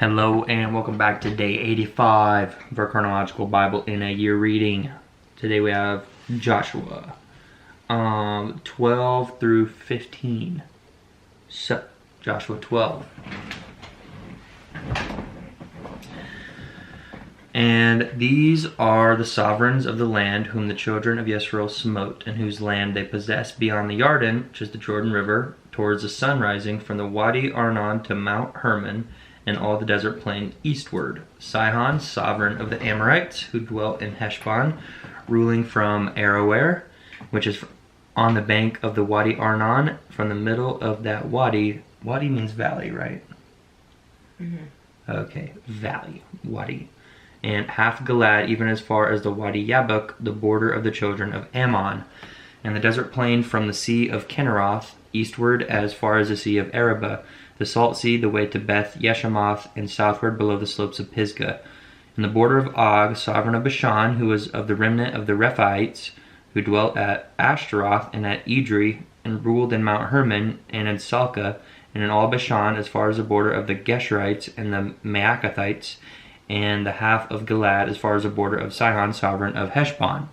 Hello and welcome back to day 85 of our Chronological Bible in a Year reading. Today we have Joshua 12 through 15. So, Joshua 12. And these are the sovereigns of the land whom the children of Israel smote, and whose land they possessed beyond the Jordan, which is the Jordan River, towards the sun rising, from the Wadi Arnon to Mount Hermon, and all the desert plain eastward. Sihon, sovereign of the Amorites, who dwelt in Heshbon, ruling from Aroer, which is on the bank of the Wadi Arnon, from the middle of that wadi. Wadi means valley, right? Mm-hmm. Okay, valley, wadi. And half Gilad, even as far as the Wadi Yabuk, the border of the children of Ammon, and the desert plain from the sea of Kinneroth, eastward as far as the sea of Arabah, the salt sea, the way to Beth Yeshemoth, and southward below the slopes of Pisgah. And the border of Og, sovereign of Bashan, who was of the remnant of the Rephaites, who dwelt at Ashtaroth and at Edrei, and ruled in Mount Hermon, and in Salcah, and in all Bashan, as far as the border of the Geshurites and the Maacathites, and the half of Gilad, as far as the border of Sihon, sovereign of Heshbon.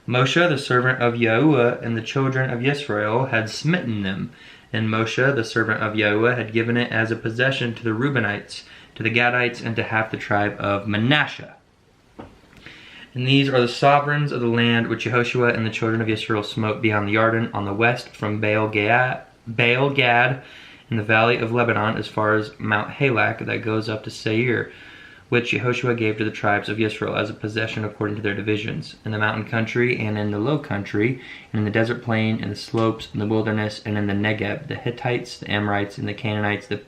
Moshe, the servant of Yahuwah, and the children of Yisrael had smitten them, and Moshe, the servant of Yahuwah, had given it as a possession to the Reubenites, to the Gadites, and to half the tribe of Manasseh. And these are the sovereigns of the land which Yehoshua and the children of Israel smote beyond the Jordan on the west, from Baal Gad in the valley of Lebanon, as far as Mount Halak that goes up to Seir, which Yehoshua gave to the tribes of Israel as a possession according to their divisions, in the mountain country and in the low country, and in the desert plain, in the slopes, in the wilderness, and in the Negeb, the Hittites, the Amorites, and the Canaanites, the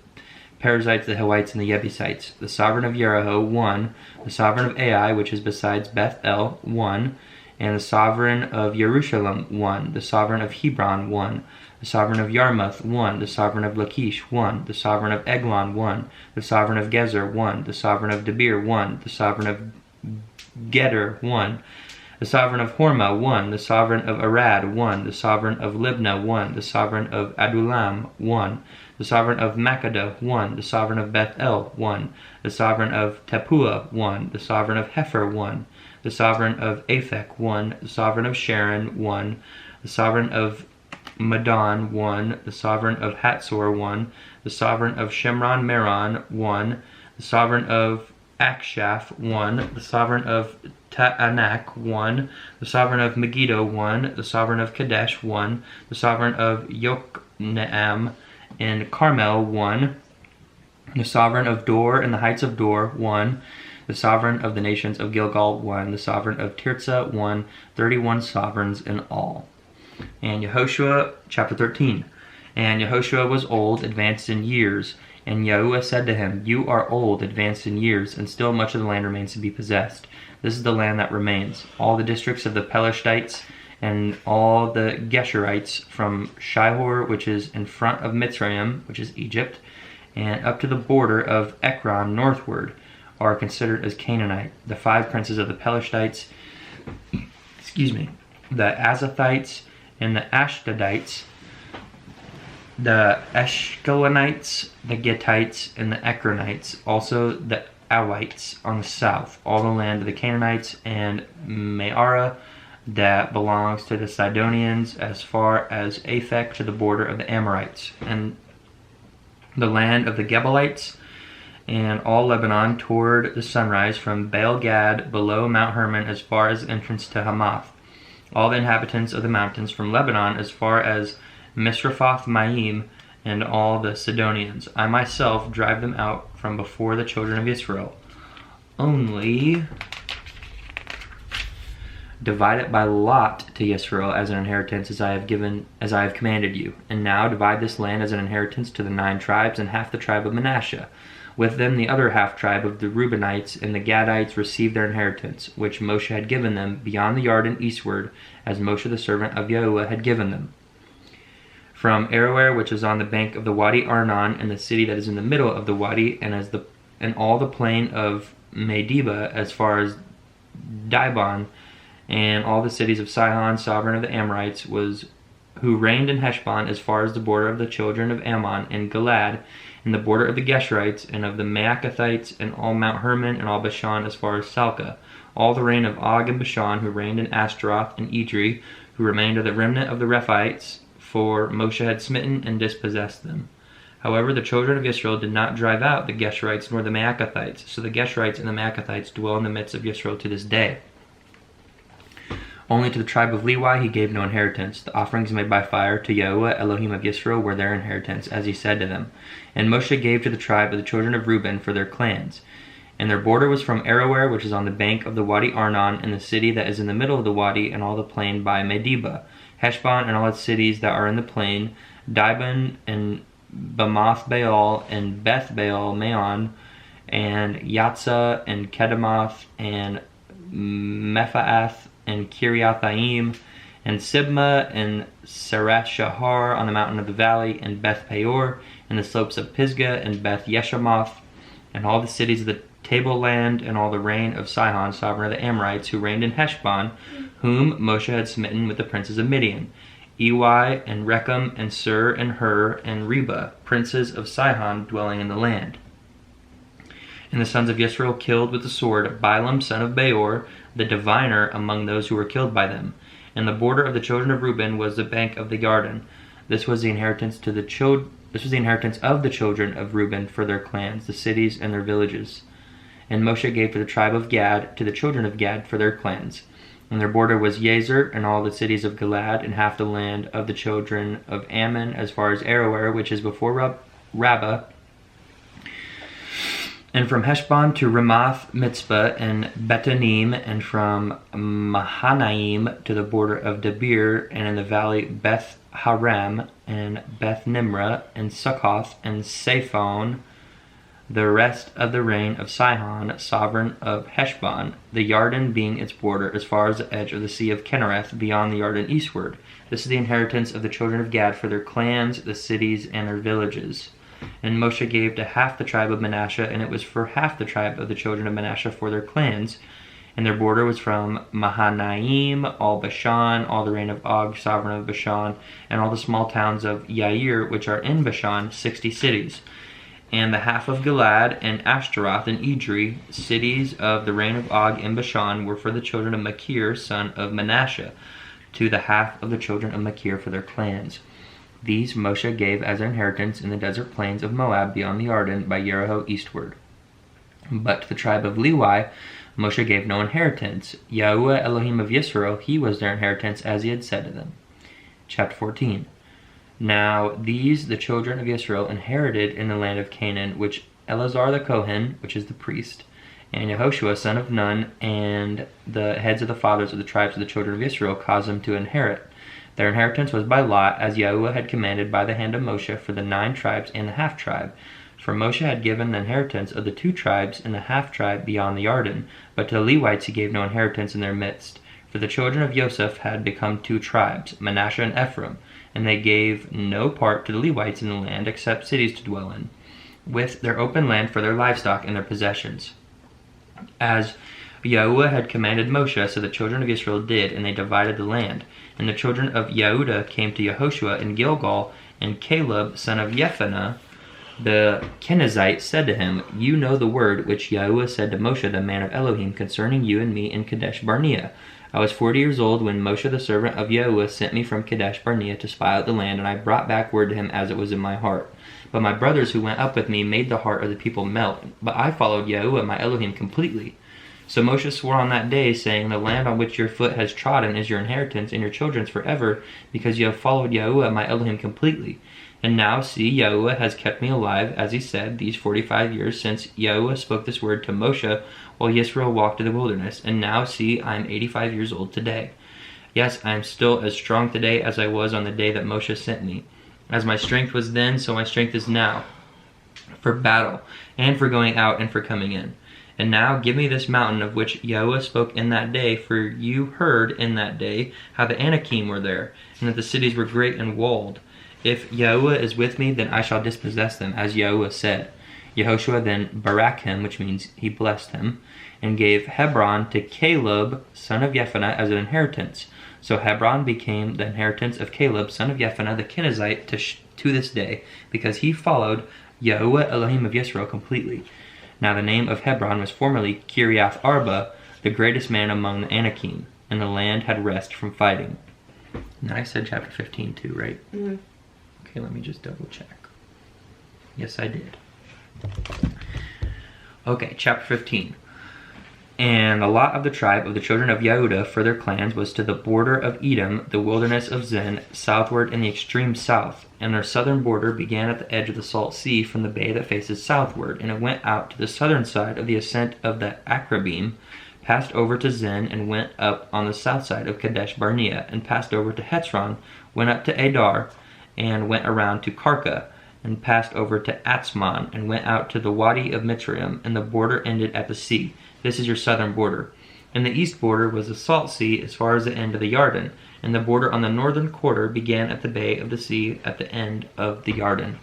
Perizzites, the Hivites, and the Jebusites. The sovereign of Jericho, 1. The sovereign of Ai, which is besides Beth El, 1. And the sovereign of Jerusalem, 1. The sovereign of Hebron, 1. The sovereign of Yarmouth, 1. The sovereign of Lachish, 1. The sovereign of Eglon, 1. The sovereign of Gezer, 1. The sovereign of Debir, 1. The sovereign of Geder, 1. The sovereign of Hormah, 1. The sovereign of Arad, 1. The sovereign of Libnah, 1. The sovereign of Adullam, 1. The sovereign of Makkedah, 1. The sovereign of Beth El, 1. The sovereign of Tappuah, 1. The sovereign of Hepher, 1. The sovereign of Aphek, 1. The sovereign of Sharon, 1. The sovereign of Madon, 1. The sovereign of Hatzor, 1. The sovereign of Shemron Meron, 1. The sovereign of Akshaph, 1. The sovereign of Ta'anak, 1. The sovereign of Megiddo, 1. The sovereign of Kadesh, 1. The sovereign of Yokneam and Carmel, 1. The sovereign of Dor and the heights of Dor, 1. The sovereign of the nations of Gilgal, 1. The sovereign of Tirzah, 1. 31 sovereigns in all. And Yehoshua, chapter 13. And Yehoshua was old, advanced in years. And Yahuwah said to him, You are old, advanced in years, and still much of the land remains to be possessed. This is the land that remains, all the districts of the Pelishtites, and all the Geshurites, from Shihor, which is in front of Mitzrayim, which is Egypt, and up to the border of Ekron northward, are considered as Canaanite. The 5 princes of the Pelishtites, the Azathites, and the Ashdodites, the Ashkelonites, the Gittites, and the Ekronites, also the Awites on the south, all the land of the Canaanites, and Meara that belongs to the Sidonians, as far as Aphek to the border of the Amorites, and the land of the Gebalites, and all Lebanon toward the sunrise, from Baal Gad below Mount Hermon as far as the entrance to Hamath. All the inhabitants of the mountains from Lebanon as far as Misrephoth Maim, and all the Sidonians. I myself drive them out from before the children of Israel. Only divide it by lot to Israel as an inheritance, as I have commanded you. And now divide this land as an inheritance to the 9 tribes, and half the tribe of Manasseh. With them the other half tribe of the Reubenites and the Gadites received their inheritance, which Moshe had given them beyond the Jordan eastward, as Moshe the servant of Yahuwah had given them. From Aroer, which is on the bank of the Wadi Arnon, and the city that is in the middle of the wadi, and all the plain of Medeba as far as Dibon, and all the cities of Sihon, sovereign of the Amorites, who reigned in Heshbon as far as the border of the children of Ammon, and Gilad, in the border of the Geshurites, and of the Maacathites, and all Mount Hermon, and all Bashan as far as Salcah, all the reign of Og and Bashan, who reigned in Ashtaroth and Edrei, who remained of the remnant of the Rephaites, for Moshe had smitten and dispossessed them. However, the children of Israel did not drive out the Geshurites nor the Maacathites, so the Geshurites and the Maacathites dwell in the midst of Israel to this day. Only to the tribe of Levi he gave no inheritance. The offerings made by fire to Yahuwah, Elohim of Israel, were their inheritance, as he said to them. And Moshe gave to the tribe of the children of Reuben for their clans. And their border was from Aroer, which is on the bank of the Wadi Arnon, and the city that is in the middle of the wadi, and all the plain by Medeba, Heshbon, and all its cities that are in the plain, Dibon, and Bamoth Baal, and Beth Baal Maon, and Yatzah, and Kedemoth, and Mephaath, and Kiriathaim, and Sibma, and Serath Shahar on the mountain of the valley, and Beth Peor, and the slopes of Pisgah, and Beth Yeshamoth, and all the cities of the tableland, and all the reign of Sihon, sovereign of the Amorites, who reigned in Heshbon, whom Moshe had smitten with the princes of Midian, Ewai, and Rechem, and Sur, and Hur, and Reba, princes of Sihon, dwelling in the land. And the sons of Yisrael killed with the sword Balaam, son of Beor, the diviner, among those who were killed by them. And the border of the children of Reuben was the bank of the Yarden. This was the inheritance of the children of Reuben for their clans, the cities and their villages. And Moshe gave to the tribe of Gad, to the children of Gad, for their clans. And their border was Yazer, and all the cities of Gilad, and half the land of the children of Ammon, as far as Aroer, which is before Rabbah, and from Heshbon to Ramoth Mitzvah, and Betanim, and from Mahanaim to the border of Debir, and in the valley Beth Haram, and Beth Nimrah, and Succoth, and Saphon, the rest of the reign of Sihon, sovereign of Heshbon, the Yarden being its border, as far as the edge of the sea of Kinnereth, beyond the Yarden eastward. This is the inheritance of the children of Gad for their clans, the cities, and their villages. And Moshe gave to half the tribe of Manasseh, and it was for half the tribe of the children of Manasseh for their clans. And their border was from Mahanaim, all Bashan, all the reign of Og, sovereign of Bashan, and all the small towns of Yair, which are in Bashan, 60 cities. And the half of Gilad, and Ashtaroth, and Edrei, cities of the reign of Og in Bashan, were for the children of Machir, son of Manasseh, to the half of the children of Machir for their clans. These Moshe gave as their inheritance in the desert plains of Moab beyond the Yarden by Yericho eastward. But to the tribe of Levi, Moshe gave no inheritance. Yahuwah Elohim of Yisrael, he was their inheritance, as he had said to them. Chapter 14. Now these, the children of Israel, inherited in the land of Canaan, which Eleazar the Kohen, which is the priest, and Yehoshua son of Nun, and the heads of the fathers of the tribes of the children of Israel caused them to inherit. Their inheritance was by lot, as Yahuwah had commanded by the hand of Moshe, for the 9 tribes and the half-tribe. For Moshe had given the inheritance of the 2 tribes and the half-tribe beyond the Yarden, but to the Levites he gave no inheritance in their midst. For the children of Joseph had become 2 tribes, Manasseh and Ephraim, and they gave no part to the Levites in the land except cities to dwell in, with their open land for their livestock and their possessions. As Yahuwah had commanded Moshe, so the children of Israel did, and they divided the land. And the children of Yehudah came to Yehoshua in Gilgal, and Caleb, son of Jephunneh, the Kenizzite, said to him, You know the word which Yahuwah said to Moshe, the man of Elohim, concerning you and me in Kadesh Barnea. I was 40 years old when Moshe, the servant of Yahuwah, sent me from Kadesh Barnea to spy out the land, and I brought back word to him as it was in my heart. But my brothers who went up with me made the heart of the people melt, but I followed Yahuwah, my Elohim, completely. So Moshe swore on that day, saying, The land on which your foot has trodden is your inheritance and your children's forever, because you have followed Yahuwah my Elohim completely. And now, see, Yahuwah has kept me alive, as he said, these 45 years since Yahuwah spoke this word to Moshe while Yisrael walked in the wilderness. And now, see, I am 85 years old today. Yes, I am still as strong today as I was on the day that Moshe sent me. As my strength was then, so my strength is now, for battle, and for going out and for coming in. And now give me this mountain of which Yahuwah spoke in that day, for you heard in that day how the Anakim were there, and that the cities were great and walled. If Yahuwah is with me, then I shall dispossess them, as Yahuwah said. Yehoshua then barak him, which means he blessed him, and gave Hebron to Caleb, son of Jephunneh, as an inheritance. So Hebron became the inheritance of Caleb, son of Jephunneh, the Kenizzite, to this day, because he followed Yahuwah Elohim of Yisrael completely. Now the name of Hebron was formerly Kiriath Arba, the greatest man among the Anakim, and the land had rest from fighting. Now I said chapter 15 too, right? Mm-hmm. Okay, let me just double check. Yes, I did. Okay, chapter 15. And the lot of the tribe of the children of Yehudah for their clans was to the border of Edom, the wilderness of Zin, southward in the extreme south. And their southern border began at the edge of the Salt Sea from the bay that faces southward, and it went out to the southern side of the ascent of the Akrabim, passed over to Zin, and went up on the south side of Kadesh Barnea, and passed over to Hetzron, went up to Adar, and went around to Karka, and passed over to Atzmon, and went out to the Wadi of Mitzrayim, and the border ended at the sea. This is your southern border. And the east border was the Salt Sea as far as the end of the Yarden, and the border on the northern quarter began at the bay of the sea at the end of the Yarden.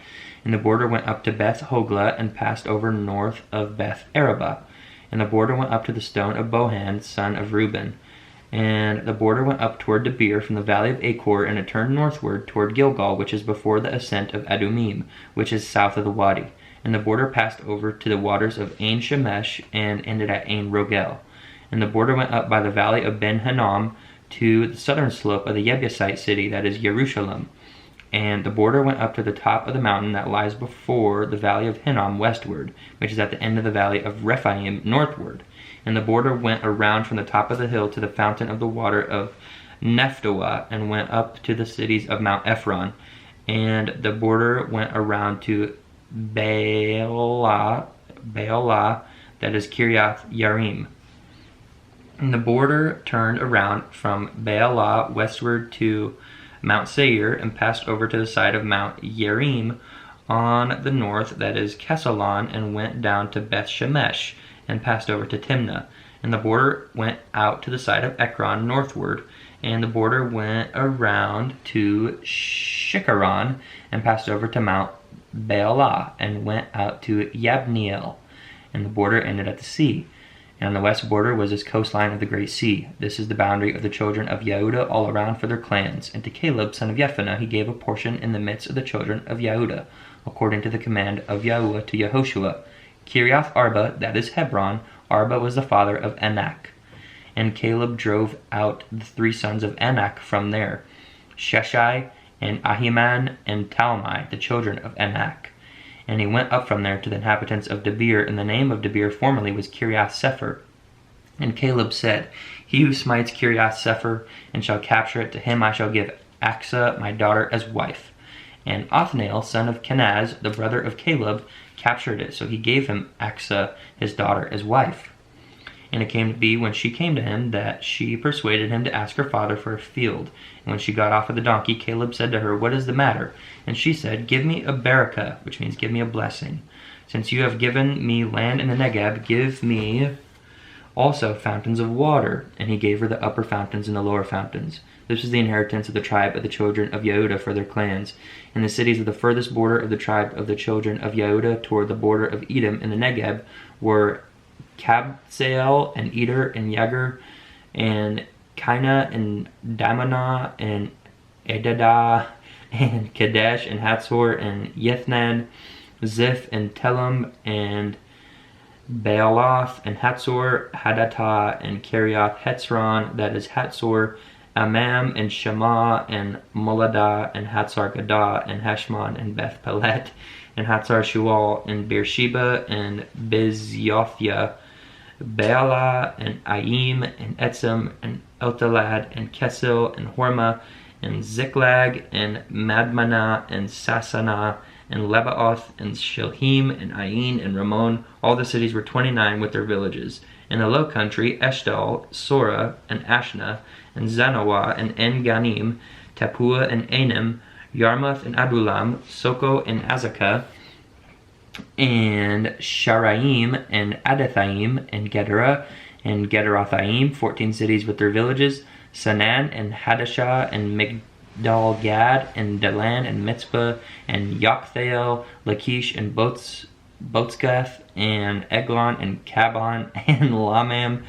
And the border went up to Beth Hogla and passed over north of Beth Arabah. And the border went up to the stone of Bohan, son of Reuben. And the border went up toward Debir from the valley of Achor, and it turned northward toward Gilgal, which is before the ascent of Adumim, which is south of the Wadi. And the border passed over to the waters of Ain Shemesh and ended at Ain Rogel. And the border went up by the valley of Ben Hinnom to the southern slope of the Jebusite city, that is Jerusalem. And the border went up to the top of the mountain that lies before the valley of Hinnom westward, which is at the end of the valley of Rephaim northward. And the border went around from the top of the hill to the fountain of the water of Nephtoah, and went up to the cities of Mount Ephron. And the border went around to Baalah, that is Kiriath Yarim. And the border turned around from Baalah westward to Mount Seir, and passed over to the side of Mount Yerim on the north, that is Kesalon, and went down to Beth Shemesh, and passed over to Timnah. And the border went out to the side of Ekron northward, and the border went around to Shikaron, and passed over to Mount Baalah, and went out to Yabneel, and the border ended at the sea. And on the west border was this coastline of the great sea. This is the boundary of the children of Yehudah all around for their clans. And to Caleb, son of Jephunneh, he gave a portion in the midst of the children of Yehudah, according to the command of Yahuwah to Yehoshua. Kiriath Arba, that is Hebron. Arba was the father of Anak. And Caleb drove out the three sons of Anak from there, Sheshai, and Ahiman, and Talmai, the children of Anak. And he went up from there to the inhabitants of Debir, and the name of Debir formerly was Kiriath Sepher. And Caleb said, He who smites Kiriath Sepher, and shall capture it, to him I shall give Achsah my daughter as wife. And Othniel, son of Kenaz, the brother of Caleb, captured it, so he gave him Achsah his daughter as wife. And it came to be, when she came to him, that she persuaded him to ask her father for a field. And when she got off of the donkey, Caleb said to her, What is the matter? And she said, Give me a barakah, which means give me a blessing. Since you have given me land in the Negeb, give me also fountains of water. And he gave her the upper fountains and the lower fountains. This is the inheritance of the tribe of the children of Yehudah for their clans. And the cities of the furthest border of the tribe of the children of Yehudah toward the border of Edom in the Negeb were Kabseel, and Eder, and Yeger, and Kaina, and Damanah, and Edadah, and Kadesh, and Hatzor, and Yithnad, Ziph, and Telem, and Baaloth, and Hatzor, Hadattah, and Kiriath Hetzron, that is Hatzor, Amam, and Shema, and Moladah, and Hatzar Gadah, and Heshmon, and Beth Pelet, and Hatzar Shual, and Beersheba, and Bizyothia, Baalah, and Aim, and Etzem, and Eltalad, and Kesil, and Hormah, and Ziklag, and Madmanah, and Sassanah, and Lebaoth, and Shilhim, and Ain, and Ramon. All the cities were 29 with their villages. In the low country, Eshtal, Sora, and Ashna, and Zanoah, and En-Ganim, Tapua, and Anim, Yarmuth, and Adulam, Soko, and Azekah, and Sharaim, and Adathaim, and Gedera, and Gederathaim, 14 cities with their villages, Sanan, and Hadashah, and Migdal-Gad, and Delan, and Mitzpah, and Yokthael, Lachish, and Botzgath, and Eglon, and Kabon, and Lamam,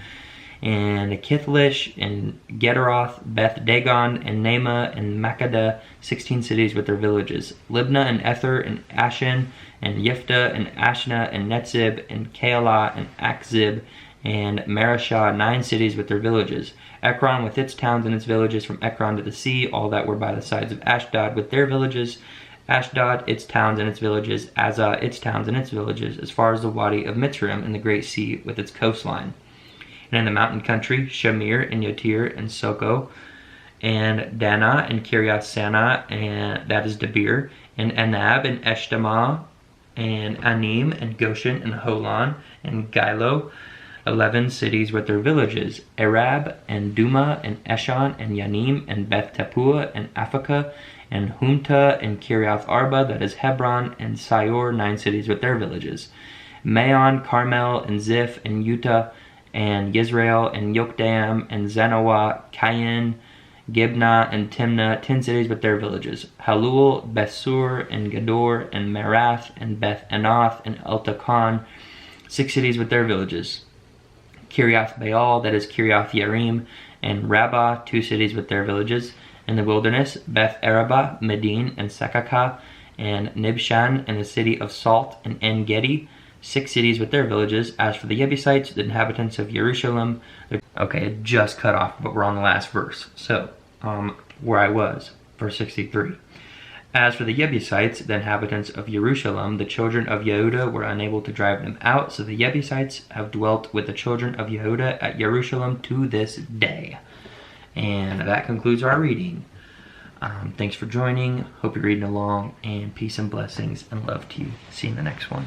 and Kithlish, and Gederoth, Beth Dagon, and Nama, and Makkedah, 16 cities with their villages. Libnah, and Ether, and Ashan, and Yiftah, and Ashna, and Netzib, and Kaalah, and Akzib, and Marashah, 9 cities with their villages. Ekron with its towns and its villages, from Ekron to the sea, all that were by the sides of Ashdod with their villages. Ashdod, its towns and its villages. Azah, its towns and its villages, as far as the Wadi of Mitzrim in the Great Sea with its coastline. And in the mountain country, Shamir, and Yatir, and Soko, and Dana, and Kiriath Sana, and that is Debir, and Anab, and Eshtemoa, and Anim, and Goshen, and Holon, and Gilo, 11 cities with their villages. Arab, and Duma, and Eshan, and Yanim, and Beth Tapua, and Aphekah, and Humta, and Kiriath Arba, that is Hebron, and Sayor, 9 cities with their villages. Maon, Carmel, and Ziph, and Utah, and Yisrael, and Yokdeam, and Zanoah, Cain, Gibnah, and Timnah, 10 cities with their villages. Halul, Bethsur, and Gedor, and Merath, and Beth Anath, and Eltekon, 6 cities with their villages. Kiriath Baal, that is Kiriath Yearim, and Rabbah, 2 cities with their villages. In the wilderness, Beth Araba, Medin, and Sekakah, and Nibshan, and the city of Salt, and En-Gedi, 6 cities with their villages. As for the Jebusites, the inhabitants of Jerusalem, okay, it just cut off, but we're on the last verse. So, where I was, verse 63. As for the Jebusites, the inhabitants of Jerusalem, the children of Yehudah were unable to drive them out, so the Jebusites have dwelt with the children of Yehudah at Jerusalem to this day. And that concludes our reading. Thanks for joining. Hope you're reading along, and peace and blessings and love to you. See you in the next one.